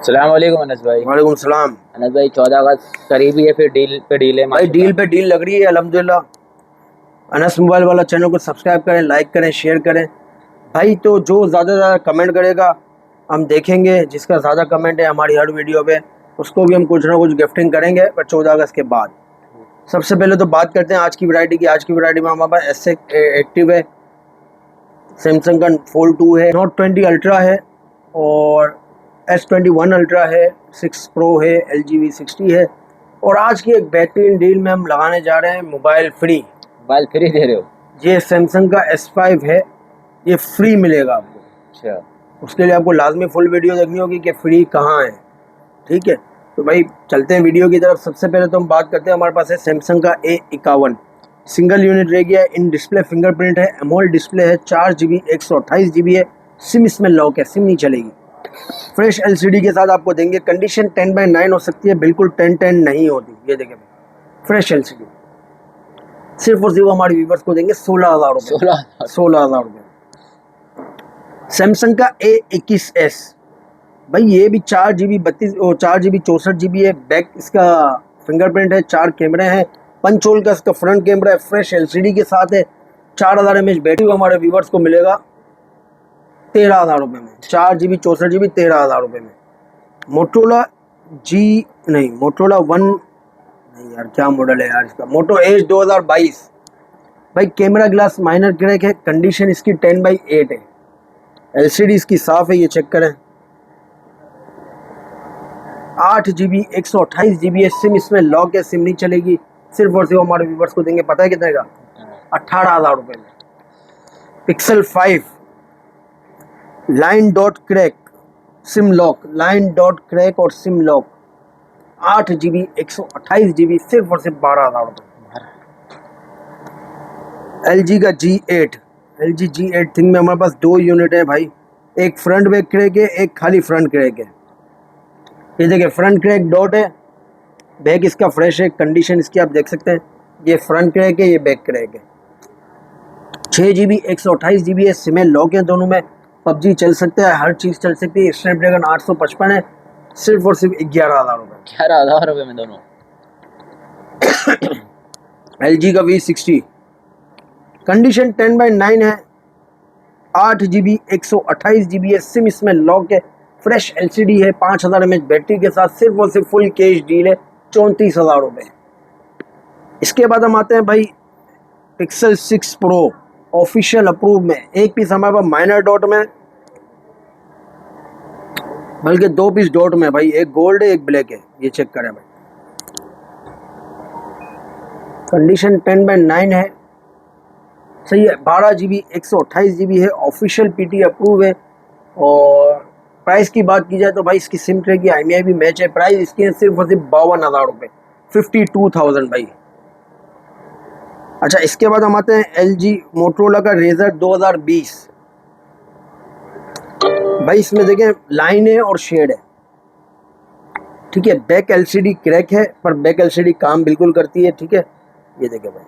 अस्सलाम वालेकुम अनस भाई। वालेकुम सलाम। अनस भाई 14 अगस्त करीबी है, फिर डील पे डील है भाई डील पे डील लग रही है अल्हम्दुलिल्लाह। अनस मोबाइल वाला चैनल को सब्सक्राइब करें, लाइक करें, शेयर करें भाई। तो जो ज़्यादा कमेंट करेगा हम देखेंगे, जिसका ज़्यादा कमेंट है हमारी हर वीडियो पे उसको भी हम कुछ ना कुछ गिफ्टिंग करेंगे, पर 14 अगस्त के बाद। सबसे पहले तो बात करते हैं आज की वैरायटी की। आज की वैरायटी में हमारे पास एक्टिव है, सैमसंग का फोल्ड 2 है, नोट 20 अल्ट्रा है और S21 अल्ट्रा है, 6 प्रो है, LG V60 है। और आज की एक बेहतरीन डील में हम लगाने जा रहे हैं मोबाइल फ्री। मोबाइल फ्री दे रहे हो? ये सैमसंग का S5 है, ये फ्री मिलेगा आपको। अच्छा, उसके लिए आपको लाजमी फुल वीडियो देखनी होगी कि फ्री कहाँ है, ठीक है। तो भाई चलते हैं वीडियो की तरफ। सबसे पहले तो हम बात करते हैं, हमारे पास है सैमसंग का A51 सिंगल यूनिट रह गया है। इन डिस्प्ले फिंगरप्रिंट है, एमोलेड डिस्प्ले है, 4GB 128GB है। सिम इसमें लॉक है, सिम नहीं चलेगी। फ्रेश LCD के साथ आपको देंगे। कंडीशन 10/9 हो सकती है, बिल्कुल 10/10 नहीं होती। ये देखें फ्रेश LCD सिर्फ और सिर्फ हमारे व्यूवर्स को देंगे 16,000 रुपये। 16,000 रुपये। सैमसंग का A21s भाई, ये भी 4GB 64GB है। बैक इसका फिंगरप्रिंट है, 4 कैमरे हैं, पंच होल का इसका फ्रंट कैमरा है, फ्रेश LCD के साथ है। 4000 mAh बैटरी हमारे व्यूवर्स को मिलेगा 13,000 रुपये में। 4GB 64GB 13,000 रुपये में। मोटोरोला मोटोरोला 1 नहीं यार, क्या मॉडल है यार इसका, मोटो एज 2022 भाई। कैमरा ग्लास माइनर क्रैक है, कंडीशन इसकी 10/8 है। LCD इसकी साफ है, ये चेक करें। 8GB 128GB है। सिम इसमें लॉक है, सिम नहीं चलेगी। सिर्फ और सिर्फ हमारे व्यूवर्स को देंगे, पता है कितने का? 18,000 रुपये में। Pixel 5 line dot crack SIM lock, line dot crack और सिम लॉक, 8GB 128GB, सिर्फ और सिर्फ 12,000 रुपये। LG का LG G8 थिंग में हमारे पास 2 यूनिट है भाई। एक फ्रंट बैक क्रैक है, एक खाली फ्रंट क्रैक है। ये देखिए फ्रंट क्रैक डॉट है, बैक इसका फ्रेश है। कंडीशन इसकी आप देख सकते हैं, ये फ्रंट क्रैक है, ये बैक क्रैक है। 6GB 128GB है, सिम लॉक है दोनों में। PUBG चल सकता है, हर चीज़ चल सकती है। स्नैपड्रैगन 855 है, सिर्फ और सिर्फ 11,000 रुपये। 11,000 रुपये में दोनों। LG का V60 कंडीशन 10/9 है, 8GB 128GB है। सिम इसमें लॉक है, फ्रेश LCD है, 5000 mAh बैटरी के साथ। सिर्फ और सिर्फ फुल कैश डील है, 34,000 रुपये। इसके बाद हम आते हैं भाई पिक्सल 6 प्रो ऑफिशियल अप्रूव में। एक पीस हमारे पास माइनर डॉट में, बल्कि 2 पीस डॉट में भाई। एक गोल्ड है, एक ब्लैक है, ये चेक करें भाई। कंडीशन 10/9 है, सही है। 12GB 128GB है, ऑफिशियल PT अप्रूव है। और प्राइस की बात की जाए तो भाई इसकी सिम ट्रे की IMEI भी मैच है। प्राइस इसकी है सिर्फ और सिर्फ 52,000 रुपये, 52,000 भाई। अच्छा, इसके बाद हम आते हैं LG मोटरोला का रेजर 2020 भाई। इसमें देखें लाइन है और शेड है, ठीक है। बैक LCD क्रैक है, पर बैक LCD काम बिल्कुल करती है, ठीक है। ये देखें भाई,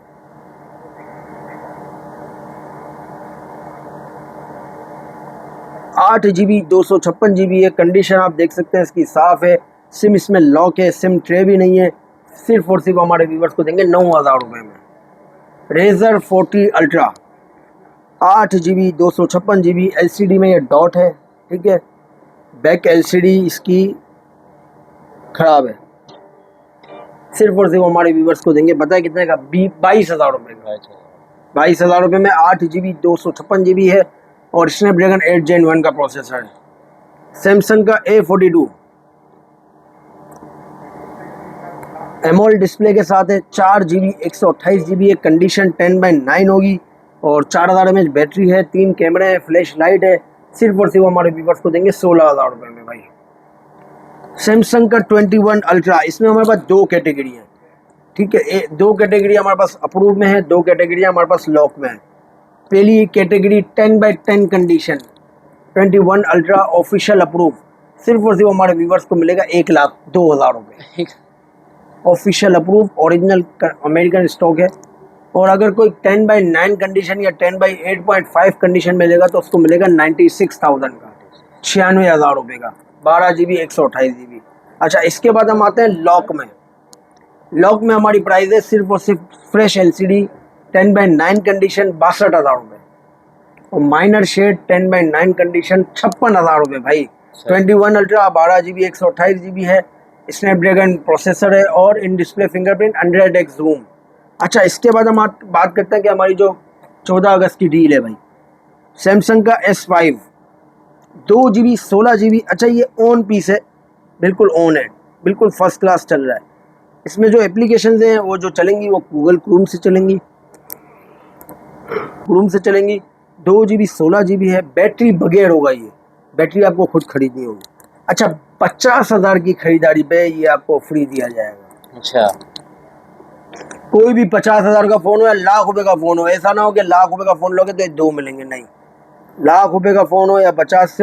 आठ GB 256GB है। कंडीशन आप देख सकते हैं इसकी साफ है। सिम इसमें लॉक है, सिम ट्रे भी नहीं है। सिर्फ और सिर्फ हमारे व्यूवर्स को देंगे 9,000 रुपये में। Razor 40 ultra 8GB 256GB, LCD में ये डॉट है, ठीक है। बैक LCD इसकी खराब है। सिर्फ और सिर्फ हमारे व्यूवर्स को देंगे, पता है कितने का? 22,000 रुपये का। 22,000 रुपये में 8GB 256GB है और स्नैपड्रैगन 8 Gen 1 का प्रोसेसर है। सैमसंग का A42 एमोलेड डिस्प्ले के साथ है, 4GB 128GB है। कंडीशन 10/9 होगी और 4000 mAh बैटरी है, 3 कैमरे हैं, फ्लैश लाइट है। सिर्फ और सिर्फ हमारे व्यूवर्स को देंगे 16,000 रुपये में भाई। सैमसंग का 21 अल्ट्रा, इसमें हमारे पास 2 कैटेगरी है, ठीक है। 2 कैटेगरी हमारे पास अप्रूव में है, 2 कैटेगरी हमारे पास लॉक में है। पहली category 10/10 condition 21 ultra official approve, सिर्फ और सिर्फ हमारे व्यूवर्स को मिलेगा 1,02,000 रुपये। Official approve, original American stock है। और अगर कोई 10/9 कंडीशन या 10/8.5 कंडीशन मिलेगा तो उसको मिलेगा 96,000 का, 96,000 रुपये का। 12 GB 128 GB। अच्छा, इसके बाद हम आते हैं लॉक में। लॉक में हमारी प्राइस है सिर्फ और सिर्फ फ्रेश LCD 10/9 कंडीशन 62,000 रुपये, और माइनर शेड 10/9 कंडीशन 56,000 रुपये भाई। 21 अल्ट्रा 12 GB 128 GB है, स्नैपड्रैगन प्रोसेसर है, और in display fingerprint 100x zoom. अच्छा, इसके बाद हम बात करते हैं कि हमारी जो 14 अगस्त की डील है भाई, सैमसंग का S5 2 GB 16 GB। अच्छा, ये ऑन पीस है, बिल्कुल ऑन है, बिल्कुल फर्स्ट क्लास चल रहा है। इसमें जो एप्लीकेशंस हैं वो जो चलेंगी वो गूगल क्रोम से चलेंगी, 2 GB 16 GB है। बैटरी बगैर होगा, ये बैटरी आपको खुद खरीदनी होगी। अच्छा, 50,000 की खरीदारी पे ये आपको फ्री दिया जाएगा। अच्छा, कोई भी 50,000 का फ़ोन हो या लाख रुपए का फ़ोन हो, ऐसा ना हो कि लाख रुपए का फ़ोन लोगे तो 2 मिलेंगे, नहीं। लाख रुपए का फ़ोन हो या 50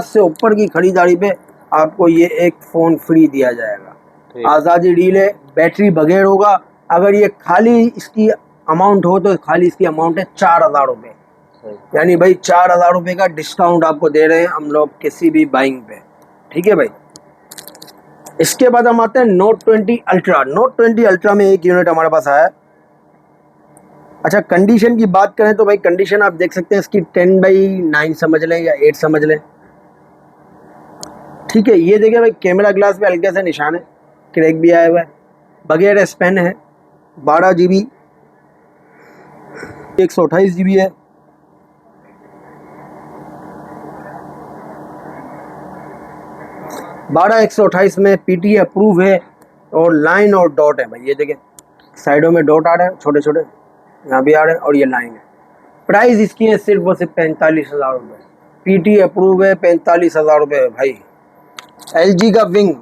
से ऊपर की खरीदारी पे आपको ये एक फ़ोन फ्री दिया जाएगा। आज़ादी डील है, बैटरी बगैर होगा। अगर ये खाली इसकी अमाउंट हो तो खाली इसकी अमाउंट है 4,000 रुपये, यानी भाई 4,000 रुपये का डिस्काउंट आपको दे रहे हैं हम लोग किसी भी बाइंग पे, ठीक है भाई। इसके बाद हम आते हैं Note 20 अल्ट्रा। Note 20 अल्ट्रा में एक यूनिट हमारे पास आया है। अच्छा, कंडीशन की बात करें तो भाई कंडीशन आप देख सकते हैं इसकी 10/9 समझ लें या 8 समझ लें, ठीक है। ये देखिए भाई, कैमरा ग्लास पे हल्के से निशान है, क्रैक भी आया हुआ है, बगैर एस पेन है, 12 GB 128 GB है। बारह 128 में PT अप्रूव है, और लाइन और डॉट है भाई, ये देखें साइडों में डॉट आ रहे हैं छोटे छोटे, यहाँ भी आ रहे हैं, और ये लाइन है। प्राइस इसकी है सिर्फ और सिर्फ 45,000 रुपये। PT अप्रूव है, 45,000 रुपये है भाई। LG का विंग,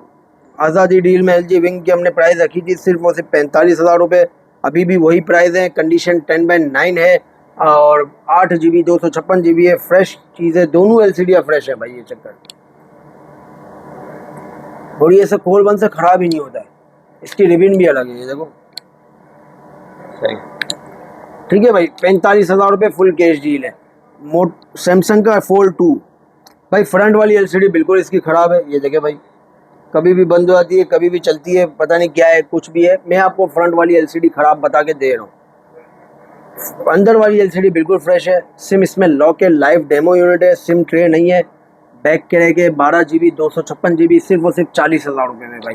आज़ादी डील में LG विंग की हमने प्राइस रखी थी सिर्फ और सिर्फ 45,000 रुपये, अभी भी वही प्राइस है। कंडीशन 10/9 है, और 8 GB 256 GB है। फ्रेश चीज़ें, दोनों LCD फ्रेश है भाई, ये चक्कर। और ये सब खोल बंद से ख़राब ही नहीं होता है, इसकी रिबिन भी अलग है, ये देखो, सही, ठीक है भाई। 45,000 रुपये फुल कैश डील है। सैमसंग का Fold 2 भाई, फ्रंट वाली LCD बिल्कुल इसकी ख़राब है, ये देखे भाई, कभी भी बंद हो जाती है, कभी भी चलती है, पता नहीं क्या है, कुछ भी है। मैं आपको फ्रंट वाली LCD ख़राब बता के दे रहा हूँ। अंदर वाली LCD बिल्कुल फ्रेश है। सिम इसमें लॉक है, लाइव डेमो यूनिट है, सिम ट्रे नहीं है। बैक के रह के 12 GB 256 GB सिर्फ और सिर्फ 40,000 रुपये में भाई।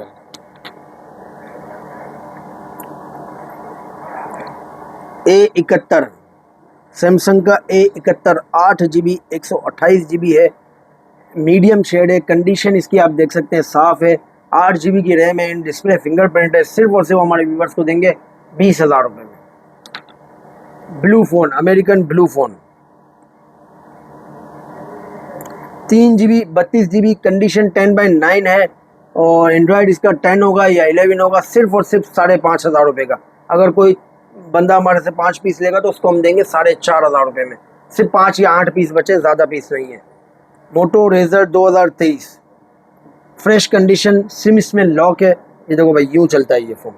A71 सैमसंग का A71 8 GB 128 GB है, मीडियम शेड है। कंडीशन इसकी आप देख सकते हैं साफ़ है। 8 GB की रैम है, इन डिस्प्ले फिंगरप्रिंट है। सिर्फ और सिर्फ हमारे व्यूवर्स को देंगे 20,000 रुपये में। Blue phone, American blue phone, 3 GB 32 GB, condition 10/9 है, और एंड्रॉयड इसका 10 होगा या 11 होगा, सिर्फ और सिर्फ 5,500 रुपये का। अगर कोई बंदा हमारे से 5 पीस लेगा तो उसको हम देंगे 4,500 रुपये में। सिर्फ 5 या 8 पीस बचे, ज़्यादा पीस नहीं है। Moto Razr 2023 fresh condition, SIM इसमें लॉक है, ये देखो भाई, यूँ चलता है ये फ़ोन,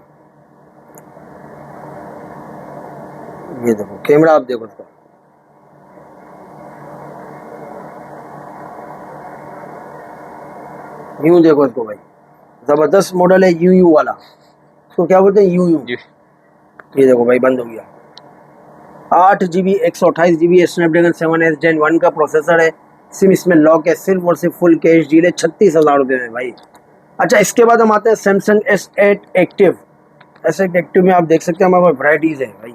ये देखो कैमरा आप देखो इसका, यूँ देखो इसको भाई, ज़बरदस्त मॉडल है। यू वाला, इसको क्या बोलते हैं, यू। ये देखो भाई, बंद हो गया। 8 GB 128 GB Snapdragon 7S Gen 1 का प्रोसेसर है। सिम इसमें लॉक है, सिर्फ और सिर्फ फुल कैश डील है 36,000 रुपये में भाई। अच्छा, इसके बाद हम आते हैं Samsung S8 active. S8 active में आप देख सकते हैं हमारे पास वैराइटीज़ है भाई,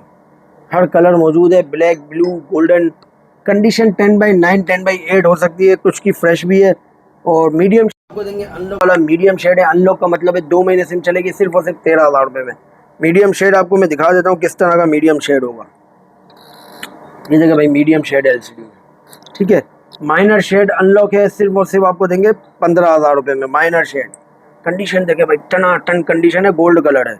हर कलर मौजूद है, ब्लैक, ब्लू, गोल्डन। कंडीशन 10/9 10/8 हो सकती है, कुछ की फ्रेश भी है। और मीडियम आपको देंगे अनलॉक वाला, मीडियम शेड है। अनलॉक का मतलब है 2 महीने सिम चलेगी, सिर्फ और सिर्फ 13,000 रुपये में। मीडियम शेड आपको मैं दिखा देता हूँ किस तरह का मीडियम शेड होगा। ये जगह भाई मीडियम शेड LCD, ठीक है। माइनर शेड अनलॉक है, सिर्फ और सिर्फ आपको देंगे 15,000 रुपये में माइनर शेड। कंडीशन देखे भाई, टना टन कंडीशन है, गोल्ड कलर है।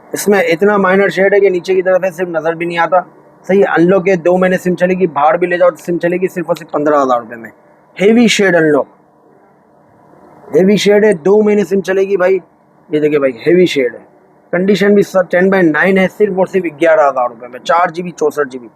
इसमें इतना माइनर शेड है कि नीचे की तरफ है, सिर्फ नज़र भी नहीं आता। सही, अनलॉक है, 2 महीने सिम चलेगी, बाहर भी ले जाओ तो सिम चलेगी, सिर्फ और सिर्फ 15,000 रुपये में। Heavy shade unlock, heavy shade है, 2 महीने सिम चलेगी भाई। ये देखिए भाई, हेवी शेड है, कंडीशन भी 10/9 है, सिर्फ और सिर्फ 11,000 रुपये में। 4 GB 64 GB।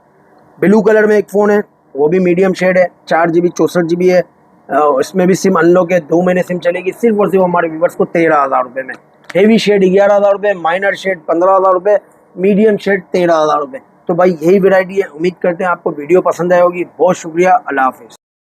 ब्लू कलर में एक फ़ोन है, वो भी मीडियम शेड है, 4 GB 64 GB है। इसमें भी सिम अनलॉक है, 2 महीने सिम चलेगी सिर्फ और सिर्फ हमारे व्यूवर्स को 13,000 रुपये में। हेवी शेड 11,000 रुपये, माइनर शेड 15,000 रुपये, मीडियम शेड 13,000 रुपये। तो भाई यही वैरायटी है। उम्मीद करते हैं आपको वीडियो पसंद आई होगी। बहुत शुक्रिया, अल्लाह हाफिज़।